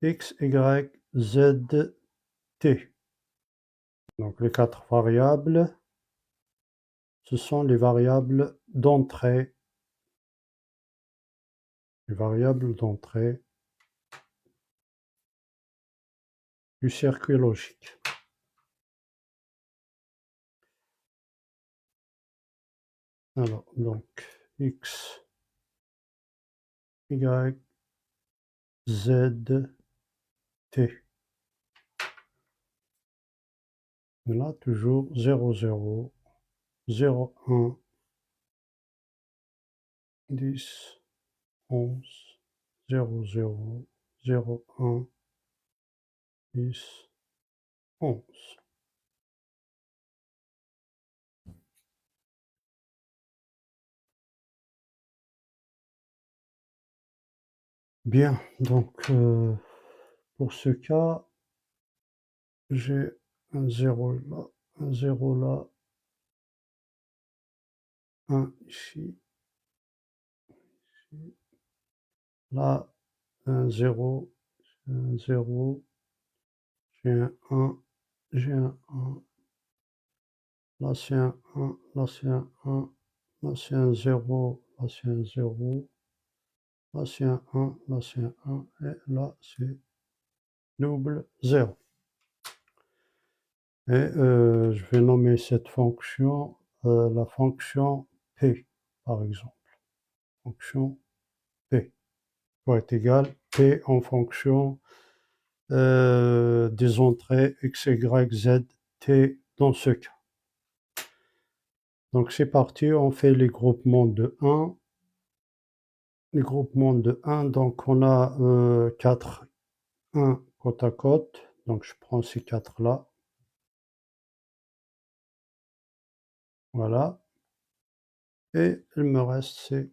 x, y, z, t. Donc les 4 variables, ce sont les variables d'entrée. Les variables d'entrée du circuit logique. Alors, donc, x, y, z, t. Et là, toujours 0, 0, 0, 1, 10, 11, 0, 0, 0, 1, 10, 11. Bien, donc pour ce cas, j'ai un 0 là, un 0 là, un ici, là, un 0, un 0, j'ai un 1, j'ai un 1, là c'est un 1, là c'est un 1, là c'est un 0, là c'est un 0, là c'est un 1, là c'est un 1, et là c'est double 0. Et je vais nommer cette fonction la fonction P, par exemple. Fonction P va être égal P en fonction des entrées x, y, z, t dans ce cas. Donc c'est parti, on fait les groupements de 1. Les groupements de 1, donc on a 4, 1 côte à côte. Donc je prends ces 4 là. Voilà. Et il me reste ces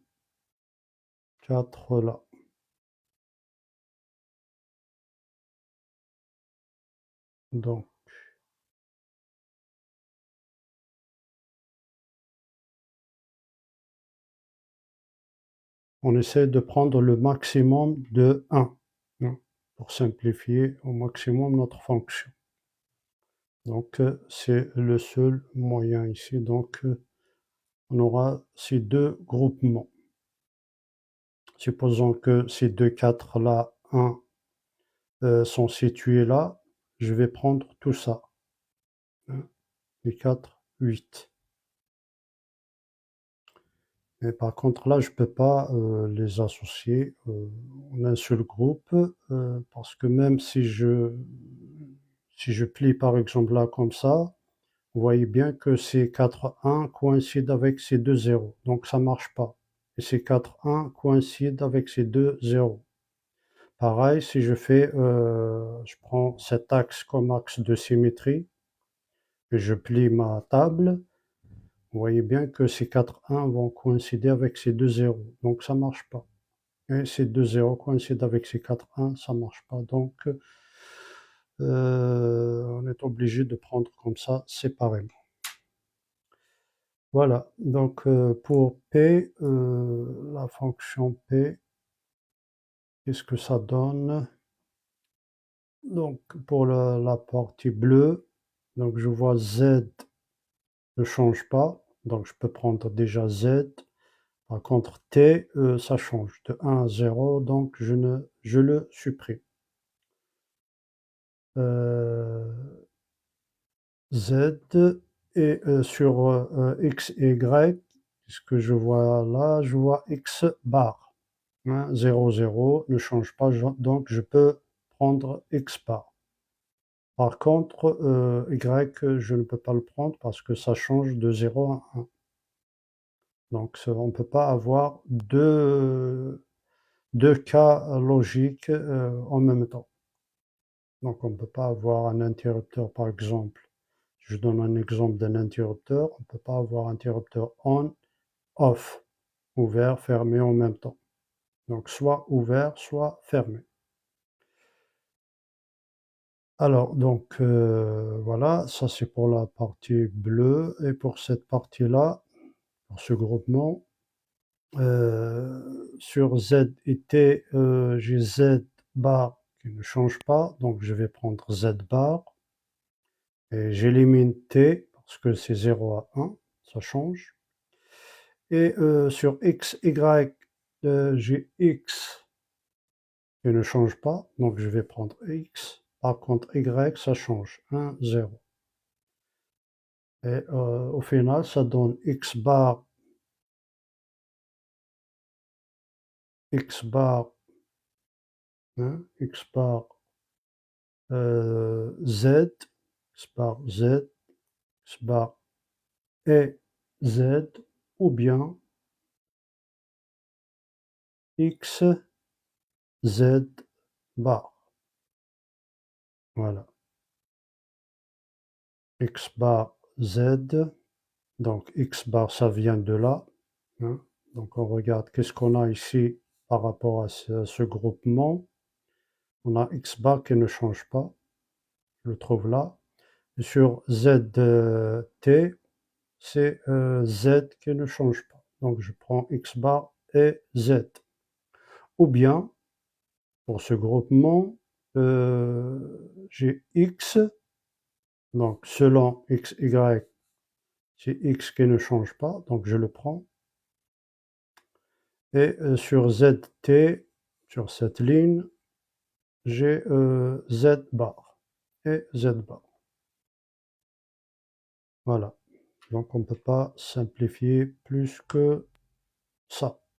4 là. Donc on essaie de prendre le maximum de 1 pour simplifier au maximum notre fonction. Donc c'est le seul moyen ici. Donc on aura ces deux groupements. Supposons que ces deux 4 là, 1 sont situés là, je vais prendre tout ça. 1, les 4, 8. Mais par contre là, je peux pas les associer en un seul groupe parce que même si je plie par exemple là comme ça, vous voyez bien que ces 4 1 coïncident avec ces deux 0, donc ça marche pas. Et ces 4 1 coïncident avec ces deux 0. Pareil, si je fais, je prends cet axe comme axe de symétrie et je plie ma table, vous voyez bien que ces 4 1 vont coïncider avec ces deux 0, donc ça marche pas. Et ces deux 0 coïncident avec ces 4 1, ça marche pas. Donc on est obligé de prendre comme ça séparément. Voilà, donc pour P, la fonction P, qu'est-ce que ça donne? Donc pour la partie bleue, donc je vois Z ne change pas, donc je peux prendre déjà Z. Par contre T, ça change de 1 à 0, donc je le supprime. Z et sur X et Y, ce que je vois là, je vois X bar. 0, 0 ne change pas, donc je peux prendre X bar. Par contre, Y, je ne peux pas le prendre parce que ça change de 0 à 1. Donc on ne peut pas avoir deux cas logiques en même temps. Donc on ne peut pas avoir un interrupteur par exemple. Je donne un exemple d'un interrupteur, on ne peut pas avoir un interrupteur on, off, ouvert, fermé en même temps. Donc soit ouvert, soit fermé. Alors donc voilà, ça c'est pour la partie bleue et pour cette partie-là, pour ce groupement, sur Z et T, j'ai Z bar qui ne change pas, donc je vais prendre Z bar, et j'élimine T, parce que c'est 0 à 1, ça change. Et sur X, Y, j'ai X qui ne change pas, donc je vais prendre X. Par contre, Y, ça change, 1, 0. Et au final, ça donne X bar, X bar, hein, X bar Z, X bar Z, X bar et Z, ou bien X, Z bar. Voilà. X bar Z, donc X bar, ça vient de là. Hein. Donc on regarde qu'est-ce qu'on a ici par rapport à ce groupement. On a X bar qui ne change pas, je le trouve là. Et sur ZT, c'est Z qui ne change pas. Donc je prends X bar et Z. Ou bien, pour ce groupement, j'ai X, donc selon X, Y, c'est X qui ne change pas, donc je le prends. Et sur ZT, sur cette ligne, j'ai Z bar et Z bar. Voilà. Donc on ne peut pas simplifier plus que ça.